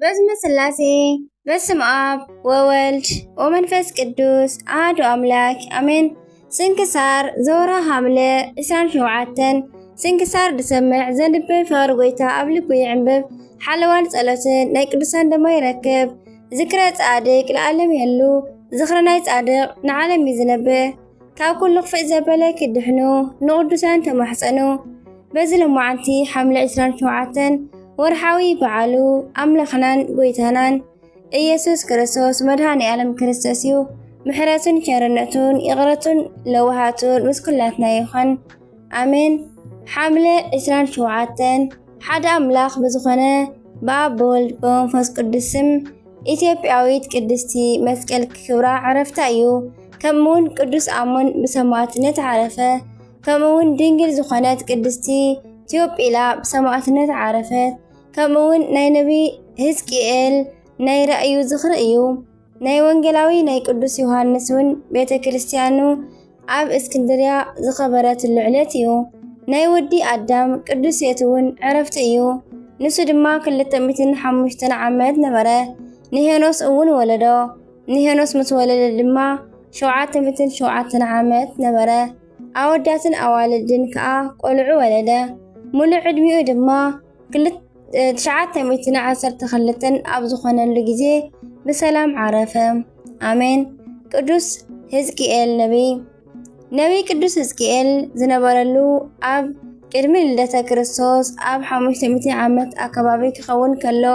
በስመ ስላሴ በስመ አብ ወወልድ ወመንፈስ ቅዱስ አሐዱ አምላክ አሜን። ስንክሳር ዘወርኃ ሐምለ 27 ስንክሳር ድሰምዕ ዘንብብ ፍቅሪ ጎይታ ኣብ ልቡ ይዕንብብ ሓለዋን ጸሎትን ናይ ቅዱሳን ደሞ ይረክብ። ዝክረ ጻድቅ ለዓለም የሉ ዝኽሪ ናይ ጻድቅ ንዓለም ይዝነብእ። ካብ ኩሉ ክፍእ ዘበለ ክድሕኑ ንቅዱሳን ተማሕፀኑ። በዚ ልሙዓንቲ ሐምለ 27 ወርሓዊ በዓሉ ኣምላኽናን ጎይታናን ኢየሱስ ክርስቶስ መድኃኔ ዓለም ክርስቶስ እዩ። ምሕረቱን ቸርነቱን ይቕረቱን ለውሃቱን ምስ ኩላትና ይኹን ኣሜን። ሐምለ 27 ሓደ ኣምላኽ ብዝኾነ ብኣብ ብወልድ በመንፈስ ቅዱስ ስም ኢትዮጵያዊት ቅድስቲ መስቀል ክብራ ዓረፍታ እዩ። ከምኡውን ቅዱስ ኣሞን ብሰማዕትነት ዓረፈ። ከምኡውን ድንግል ዝኾነት ቅድስቲ ቴዎጲላ ብሰማዕትነት ዓረፈት። ከምኡውን ናይ ነቢ ሕዝቅኤል ናይ ራእዩ ዝኽሪ እዩ። ናይ ወንጌላዊ ናይ ቅዱስ ዮሐንስ እውን ቤተ ክርስቲያኑ ኣብ እስክንድርያ ዝኸበረትሉ ዕለት እዩ። ናይ ወዲ ኣዳም ቅዱስ ሴት እውን ዕረፍቲ እዩ። ንሱ ድማ 205 ዓመት ነበረ። ንሄኖስ እውን ወለዶ። ንሄኖስ ምስ ወለደ ድማ 707 ዓመት ነበረ። ኣወዳትን ኣዋልድን ከዓ ቆልዑ ወለደ። ሙሉእ ዕድሚኡ ድማ 912 ኣብ ዝኾነሉ ጊዜ ብሰላም ዓረፈ ኣሜን። ቅዱስ ሕዝቅኤል ነቢ ቅዱስ ሕዝቅኤል ዝነበረሉ ኣብ ቅድሚ ልደተ ክርስቶስ ኣብ 500 ዓመት ኣከባቢ ክኸውን ከሎ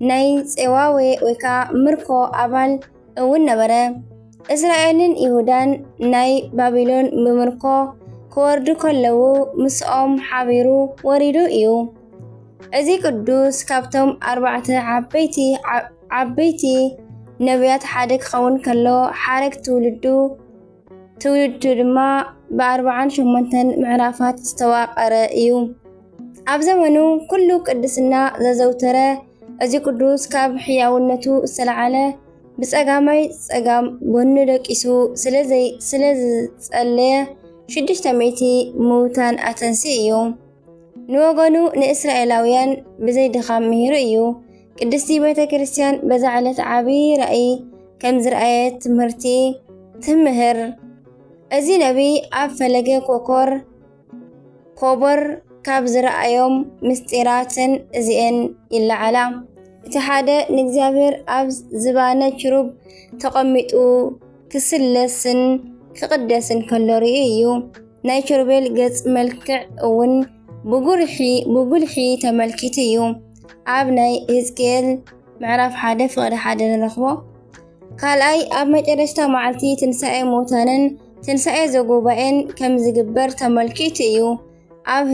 ናይ ፄዋዌ ወይ ከዓ ምርኮ ኣባል እውን ነበረ። እስራኤልን ይሁዳን ናይ ባቢሎን ብምርኮ ክወርዱ ከለዉ ምስኦም ሓቢሩ ወሪዱ እዩ። እዚ ቅዱስ ካብቶም 4 ዓበይቲ ነቢያት ሓደ ክኸውን ከሎ ሓረግ ትውልዱ ድማ ብ48 ምዕራፋት ዝተዋቀረ እዩ። ኣብ ዘመኑ ኩሉ ቅድስና ዘዘውተረ እዚ ቅዱስ ካብ ሕያውነቱ ዝተለዓለ ብጸጋማይ ጸጋም ጎኑ ደቂሱ ስለዝጸለየ 600 ምውታን ኣተንሲ እዩ። ንወገኑ ንእስራኤላውያን ብዘይ ድኻም ምሂሩ እዩ። ቅድስቲ ቤተ ክርስቲያን በዛ ዕለት ዓብይ ራእይ ከም ዝረአየት ትምህርቲ ትምህር። እዚ ነቢ ኣብ ፈለገ ኮቦር ካብ ዝረአዮም ምስጢራትን እዚአን ይለዓላ። እቲ ሓደ ንእግዚኣብሔር ኣብ ዝባነ ኪሩብ ተቐሚጡ ክስለስን ክቅደስን ከሎ ርኢ እዩ። ናይ ኪሩቤል ገጽ መልክዕ እውን ብጉልሒ ተመልኪቱ እዩ። ኣብ ናይ ሕዝቅኤል ምዕራፍ 1 ፍቕዲ 1 ንረኽቦ። ካልኣይ ኣብ መጨረሽታ መዓልቲ ትንሣኤ ሙታንን ትንሣኤ ዘጉባኤን ከም ዝግበር ተመልኪቱ እዩ። ኣብ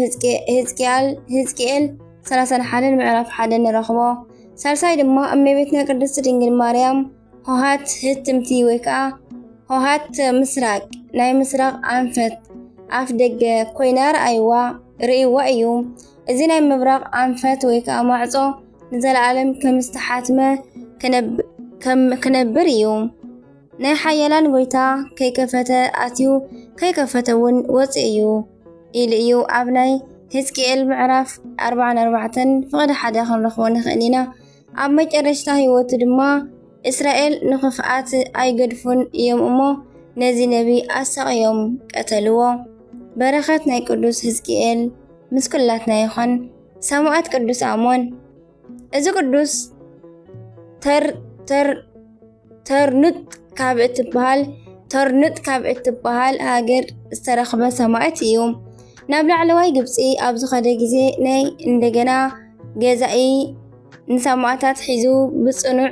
ሕዝቅኤል 31 ምዕራፍ 1 ንረኽቦ። ሳልሳይ ድማ እመቤትና ቅድስቲ ድንግል ማርያም ሆሃት ህትምቲ ወይ ከዓ ሆሃት ምስራቅ ናይ ምስራቅ ኣንፈት ኣፍ ደገ ኮይና ርእይዋ እዩ። እዚ ናይ ምብራቅ ኣንፈት ወይ ከዓ ማዕጾ ንዘለዓለም ከም ዝተሓትመ ክነብር እዩ። ናይ ሓያላን ጎይታ ከይከፈተ ኣትዩ ከይከፈተ እውን ወፅእ እዩ ኢሉ እዩ። ኣብ ናይ ሕዝቅኤል ምዕራፍ 44 ፍቕዲ 1 ክንረኽቦ ንኽእል ኢና። ኣብ መጨረሽታ ህይወቱ ድማ እስራኤል ንኽፍኣት ኣይገድፉን እዮም እሞ ነዚ ነቢ ኣሰቕዮም ቀተልዎ። በረኸት ናይ ቅዱስ ሕዝቅኤል ምስ ኩላትና ይኹን። ሰማዕት ቅዱስ ኣሞን። እዚ ቅዱስ ተርኑጥ ካብ እትበሃል ሃገር ዝተረኽበ ሰማዕት እዩ። ናብ ላዕለዋይ ግብፂ ኣብ ዝኸደ ጊዜ ናይ እንደገና ገዛኢ ንሰማዕታት ሒዙ ብጽኑዕ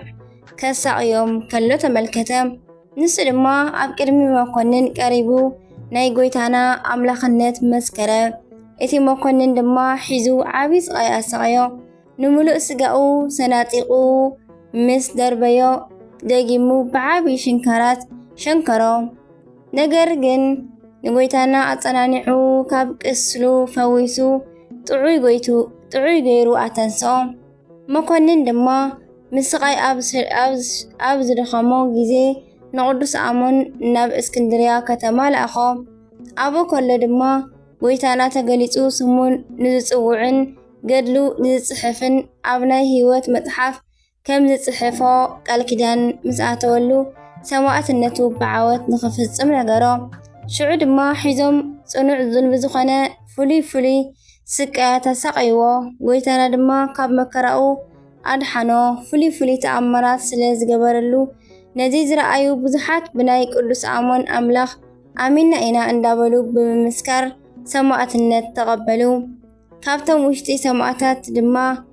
ከሳቕዮም ከሎ ተመልከተ። ንሱ ድማ ኣብ ቅድሚ መኮንን ቀሪቡ ናይ ጎይታና ኣምላኽነት መስከረ። እቲ መኮንን ድማ ሒዙ ዓብይ ስቃይ ኣሰቃዮ። ንምሉእ ስጋኡ ሰናጢቁ ምስ ደርበዮ ደጊሙ ብዓብይ ሽንካራት ሸንከሮ። ነገር ግን ንጎይታና ኣጸናኒዑ ካብ ቅስሉ ፈዊሱ ጥዑይ ገይሩ ኣተንስኦ። መኮንን ድማ ምስ ስቃይ ኣብ ዝደኸሞ ጊዜ ንቅዱስ ኣሞን ናብ እስክንድርያ ከተማ ለኣኾ። ኣብኡ ከሎ ድማ ጎይታና ተገሊጹ ስሙ ንዝጽውዕን ገድሉ ንዝጽሕፍን ኣብ ናይ ህይወት መጽሓፍ كم زتصحفو قال كدان مسأتولو سماعتنتو بعوت نخفصم نغرو شعو دما حيزم صنع ذنب زخنه فلي سكا تسقيو ويتنا دما كاب مكراو أدحنو فلي تأمرات سلاز جبرلو نزيز رأيو بزحات بناي قدس آمون أملاخ آمنا إنا اندابلو بمسكر سماعتنت تقبلو كابتن وشتي سماعتات دما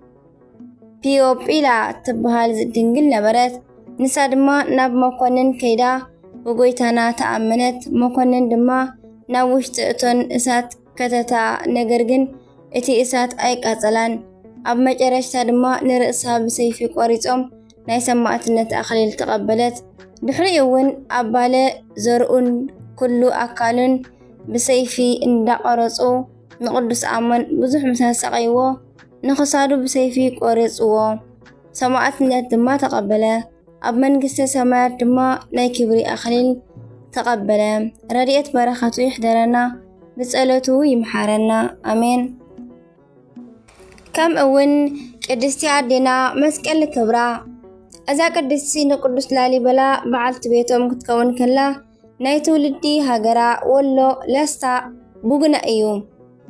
بيو بيلا تبهال زدنجل نبرت نسا دما ناب مكونن كيدا وقويتانا تأمنت مكونن دما ناب وشتئتن إسات كتتا نجرجن اتي إسات أيك أطلان أب مجرشتا دما نرأسها بسيفي قريتهم ناي سماعتنت أخليل تقبلت دحري يوون أبالي زرؤن كل أكالن بسيفي اندا قرصو نقدس آمن بزح مساسقيوه نخسارو بسيفي قرصو سماعتنت دما تقبله أب منقسة سماعت دما ناي كبري أخليل تقبله رديت برخاتو يحضرنا بسألتو يمحارنا آمين كم أون قدستي عدنا مسكال كبرى أذا قدستي نقدس لاليبلا بعلت بيتهم كتكون كلا نايتو لدي هاجرا ولو لستا بوغنا أيوم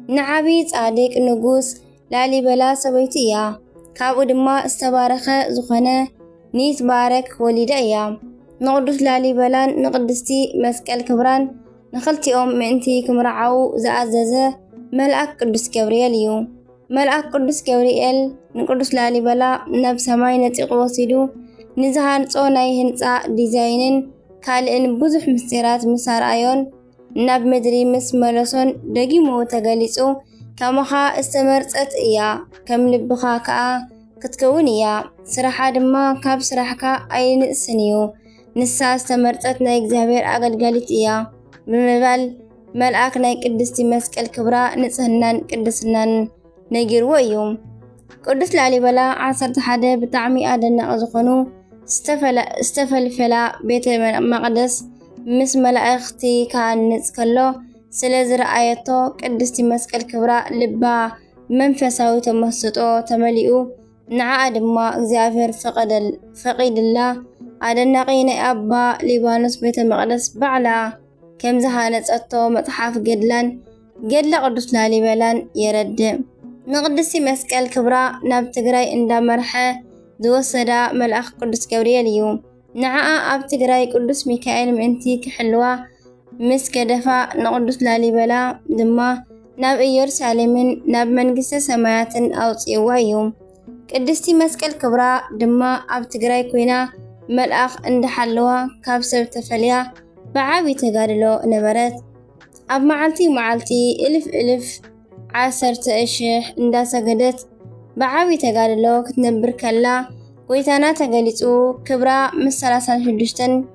نعابي صادق نقوس لاليبلا سبيتيا كابو دما استبارخة زخنة نيت بارك وليدايا نقدس لاليبلا نقدستي مسكال كبران نخلتي منتي كمرعو زعززة ملأك قدس كبرياليو ملأك قدس كبريال نقدس لاليبلا نب سماي نتيق وصيدو نزهان صوناي هنصا ديزاينن كالئن بزح مستيرات مسار ايون نب مدري مس ملسون دقيمو تغليصو كمخا استمرصت ايا كم لبخا كا كتكون ايا سراحا دما كاب سراحكا اين اسنيو نسا استمرصت ناي እግዚአብሔር አገልጋሊት ايا بمبال ملأك ناي قدستي مسكال كبرى نصهنان قدسنان نجيرو ايوم قدس لاليبلا 11 بطعمي أدنق زخنو استفلفلا بيت مقدس مس ملائختي كانت كله سلازر رأيتو قدستي مسكال كبرى لبا منفساوي تمسطو تملئو نعا دما እግዚአብሔር فقيد الله أدنقين أبا ليبانوس بيت مقدس بعلا كم زهانتو متحف قدلان قدل قدس لاليبلان يرد نقدسي مسكال كبرى ناب تجراي اندا مرحة دوسدا ملأخ قدس جبريل اليوم نعاء اب تجراي قدس ميكائيل منتي كحلوة مسك دفا نقدس لاليبلا دما ناب يرسالمن ناب منقسة سمايات او صيوايوم قدستي مسكال كبرى دما اب تجراي كوينا ملأخ اند حلوة كابسب تفليا بعابي تقارلو نبرت اب معالتي الف عسرت اشح اندا سجدت بعابي تقاللو كتنبر كلا ويتانا تقاليتو كبرى مس 36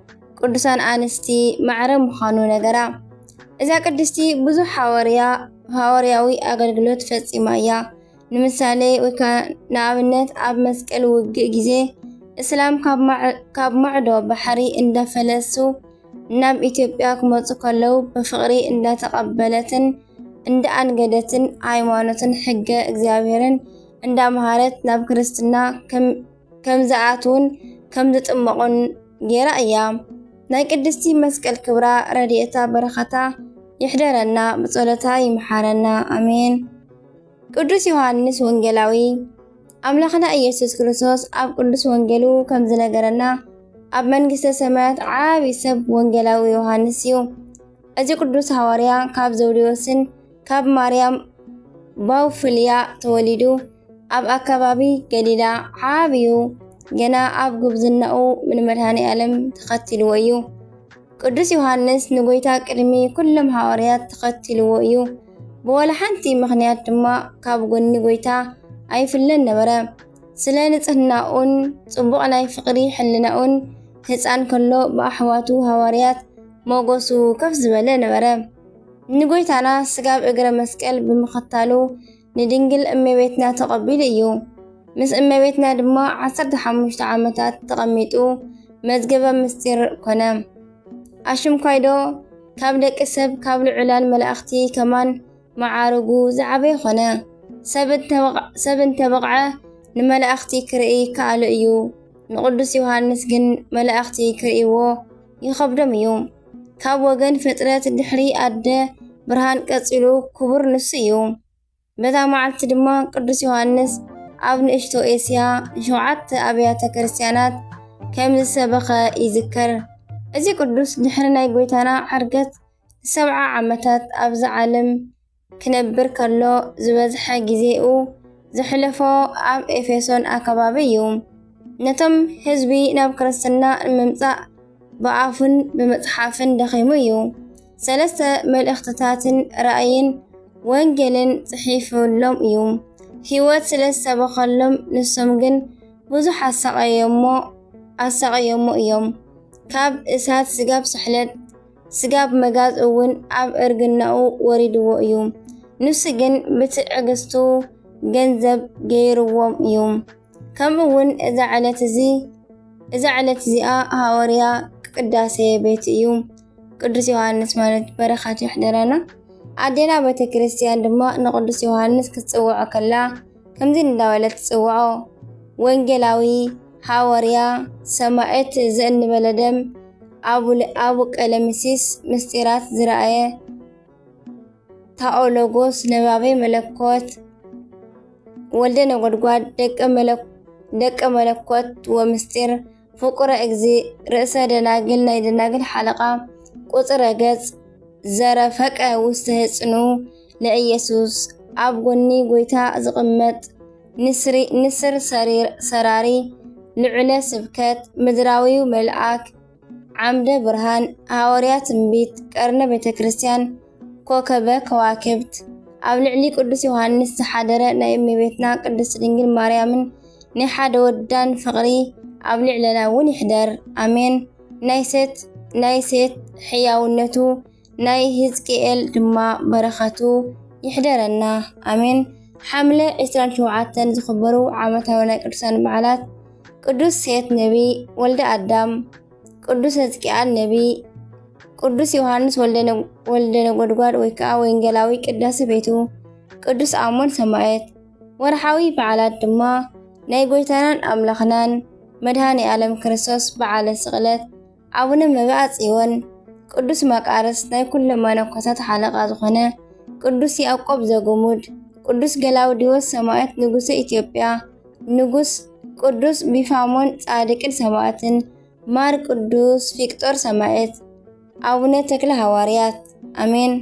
قدسان آنستي معرم مخانو نقرا إذا قدستي بزو حوارياوي أغلقلوت فتصيمايا نمثالي وكان نابنت عب مسكال وقع جزي إسلام كاب معدو بحري اندا فلسو ناب إثيوبيا كموتو كلو بفقري اندا تقبلتن عند أنجدتن عيمانتن حجة إجزابيرن عند مهارات ناب كريستنا كم زعاتون كم زتمقون غير أيام ناي قدستي مسكال كبرى رديئتا برختا يحضرنا بصولتا يمحارنا آمين قدس يوحنس وانجلاوي أملاخنا إيسوس كريستوس أب قدس وانجلو كم زنقرنا أب منقسة سمات عابي سب وانجلاوي يوحنسيو أجي قدس هواريا كاب زوديوسن كاب مريم باوفليا توليدو أب أكبابي قليلا عابيو جنا أب قبزناو من مرهاني ألم تختلو ويو قدس يوحنس نقويتا كلمي كلهم حواريات تختلو ويو بولا حانتي مخنيات دما كاب قن نقويتا أي فلن نبرا سلانة هناؤن صبقنا فقري حلناؤن هسان كله بأحواتو حواريات موغوسو كفز بلا نبرا نقويتانا سقاب اقرا مسكال بمخطالو ندنجل أمي بيتنا تقبيل ايو مس أمي بيتنا دما 15 عامتات تقميتو مزقبا مستير كونام أشم كايدو كابلك اسب كابل علان ملأختي كمان معارقو زعبي خنا سبن تبقعه ንመላእኽቲ ክርኢ ከኣሉ እዩ። ንቅዱስ ዮሃንስ ግን መላእኽቲ ክርእይዎ ይኸብዶም እዩ። ካብ ወገን ፍጥረት ድሕሪ ኣደ ብርሃን ቀፂሉ ክቡር ንሱ እዩ። በታ መዓልቲ ድማ ቅዱስ ዮሃንስ ኣብ ንእሽቶ ኤስያ 7 ኣብያተ ክርስቲያናት ከም ዝሰበኸ ይዝከር። እዚ ቅዱስ ድሕሪ ናይ ጎይታና ዕርገት 70 ዓመታት ኣብዚ ዓለም ክነብር ከሎ ዝበዝሐ ጊዜኡ ዘሕለፎ ኣብ ኤፌሶን ኣከባቢ እዩ። ነቶም ህዝቢ ናብ ክርስትና ንምምጻእ ብኣፉን ብመጽሓፍን ደኺሙ እዩ። 3 መልእኽትታትን ራእይን ወንጌልን ጽሒፉሎም እዩ። ህይወት ስለ ዝሰበኸሎም ንሶም ግን ብዙሕ ኣሳቀየሞ እዮም። ካብ እሳት ስጋብ ስሕለት ስጋብ መጋዝ እውን ኣብ እርግናኡ ወሪድዎ እዩ። ንሱ ግን ብትዕግስቱ ገንዘብ ገይርዎም እዩ። ከምኡ እውን እዛ ዕለት እዚኣ ሃዋርያ ቅዳሴ ቤት እዩ። ቅዱስ ዮሃንስ ማለት በረኻቱ ይሕደረና። ኣዴና ቤተ ክርስቲያን ድማ ንቅዱስ ዮሃንስ ክትጽውዖ ከላ ከምዚ እንዳበለት ትጽውዖ ወንጌላዊ፣ ሃዋርያ፣ ሰማዕት ዘእንበለ ደም፣ ኣቡ ቀለምሲስ፣ ምስጢራት ዝረአየ፣ ታኦሎጎስ፣ ነባቤ መለኮት፣ ወልደ ነጎድጓድ፣ ደቀ መለኮት ወምስጢር፣ ፍቁረ እግዚእ፣ ርእሰ ደናግል፣ ናይ ደናግል ሓለቓ፣ ቁጽረ ገጽ፣ ዘረፈቀ ውስተ ህጽኑ ለኢየሱስ፣ ኣብ ጎኒ ጎይታ ዝቕመጥ ንስር ሰራሪ፣ ልዑለ ስብከት፣ ምድራዊ መልአክ፣ ዓምደ ብርሃን፣ ሃዋርያ ትንቢት፣ ቀርነ ቤተ ክርስቲያን፣ ኮከበ ከዋክብት፣ ኣብ ልዕሊ ቅዱስ ዮሃንስ ዝሓደረ ናይ እመቤትና ቅድስት ድንግል ማርያምን ናይ ሓደ ወዳን ፍቕሪ ኣብ ልዕለና እውን ይሕደር። ኣሜን። ናይ ሴት ሕያውነቱ ናይ ሕዝቅኤል ድማ በረኸቱ ይሕደረና። ኣሜን። ሐምለ 27 ዝኽበሩ ዓመታዊ ናይ ቅዱሳን በዓላት ቅዱስ ሴት ነቢ ወልደ ኣዳም፣ ቅዱስ ሕዝቅኤል ነቢ፣ ቅዱስ ዮሃንስ ወልደ ነጎድጓድ ወይ ከዓ ወንጌላዊ ቅዳሴ ቤቱ፣ ቅዱስ አሞን ሰማዕት። ወርሓዊ በዓላት ድማ ናይ ጎይታናን ኣምላኽናን መድኃኔ ዓለም ክርስቶስ በዓለ ስቕለት፣ አቡነ መብዓ ጽዮን፣ ቅዱስ መቃርስ ናይ ኩሎም መነኮሳት ሓለቓ ዝኾነ ቅዱስ ያዕቆብ ዘጎሙድ፣ ቅዱስ ገላውዲዮስ ሰማዕት ንጉሰ ኢትዮጵያ፣ ንጉስ ቅዱስ ቢፋሞን ጻድቅን ሰማዕትን፣ ማር ቅዱስ ፊቅጦር ሰማዕት፣ አቡነ ተክለ ሐዋርያት። አሜን።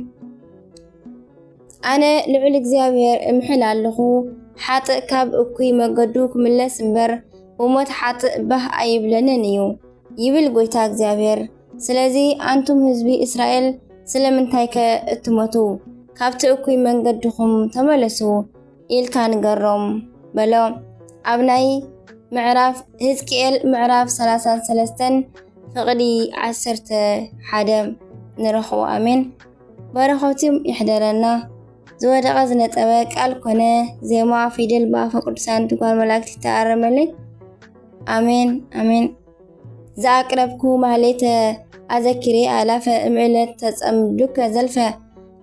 ኣነ ልዑል እግዚአብሔር እምሕል ኣለኹ ሓጥእ ካብ እኩይ መገዱ ክምለስ እምበር ብሞት ሓጥእ ባህ ኣይብለንን እዩ ይብል ጎይታ እግዚአብሔር። ስለዚ አንቱም ህዝቢ እስራኤል ስለምንታይ እትሞቱ ካብቲ እኩይ መንገድኹም ተመለሱ ኢልካ ንገሮም በሎ። ኣብ ናይ ምዕራፍ ሕዝቅኤል ምዕራፍ 33 ፍቕዲ 11 ንረኽቦ። አሜን። በረኸቱም ይሕደረና። ዝወደቐ ዝነጠበ ቃል ኮነ ዜማ ፊደል በኣፈ ቅዱሳን ትጓል መላእክቲ ተኣረመለይ። አሜን አሜን። ዘኣቅረብኩ ማህሌተ ኣዘኪሬ ኣላፈ እምዕለት ተጸምዱከ ዘልፈ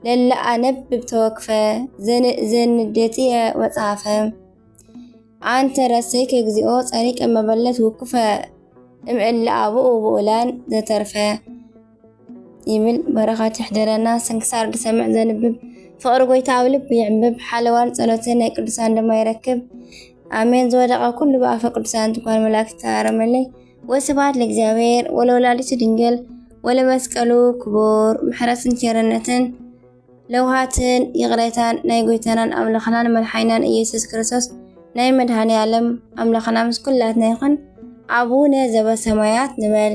ለላ ኣነብብ ተወክፈ ዘንዴትየ መጽሓፈ አንተ ረሰይከ እግዚኦ ጸሪቀ መበለት ውክፈ እምዕሊ አብኡ ብኡላን ዘተርፈ ይብል። በረኻት ይሕደረና። ስንክሳር ድሰምዕ ዘንብብ ፍቅሪ ጎይታ ኣብ ልቢ ይዕምብብ። ሓለዋን ጸሎትን ናይ ቅዱሳን ድማ ይረክብ። አሜን። ዝወደቐ ኩሉ በኣፈ ቅዱሳን ትጓል መላእክቲ ተኣረመለይ። ወስብሐት ለእግዚአብሔር ወለወላዲቱ ድንግል ወለመስቀሉ ክቡር። ምሕረትን ቸርነትን ለውሃትን ይቕሬታን ናይ ጎይታናን ኣምላኽናን መድሓኒናን ኢየሱስ ክርስቶስ ናይ መድኃኔ ዓለም ኣምላኽና ምስ ኩላትና ይኹን። አቡነ ዘበሰማያት ንበል።